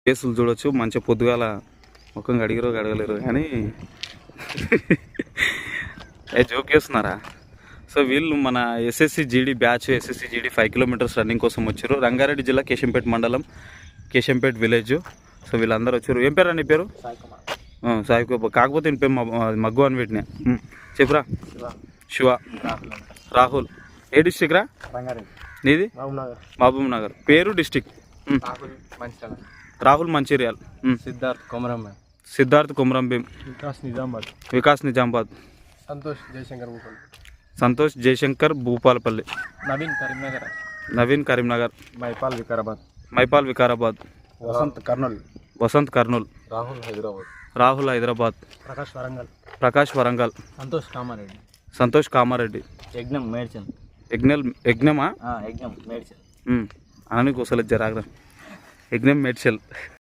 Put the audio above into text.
కేసులు చూడొచ్చు. మంచిగా పొద్దుగాల ముఖం గడగలేరు కానీ జోక్ చేస్తున్నారా? సో వీళ్ళు మన SSC GD batch, SSC GD 5 kilometres running కోసం వచ్చారు. రంగారెడ్డి జిల్లా కేశంపేట మండలం, కేశంపేట విలేజ్. సో వీళ్ళందరూ వచ్చారు. ఏం పేరు అండి పేరు? సాయి కుమార్. కాకపోతే నేను పేరు మగ్గు అని పెట్టినా. చెప్పురా. శివ. రాహుల్. ఏ డిస్టిక్ రా? నీది? మహబూబ్ నగర్. పేరు, డిస్టిక్? రాహుల్ మంచిర్యాల్. సిద్ధార్థ్ కొమరంభీం. వికాస్ నిజామాబాద్. సంతోష్ జయశంకర్ భూపాలపల్లి. నవీన్ కరీంనగర్. మైపాల్ వికారాబాద్. వసంత్ కర్నూల్. రాహుల్ హైదరాబాద్. ప్రకాష్ వరంగల్. సంతోష్ కామారెడ్డి. యజ్ఞమా? అని కూసలేదు జరాగ్రా. యజ్ఞం మేడ్చల్.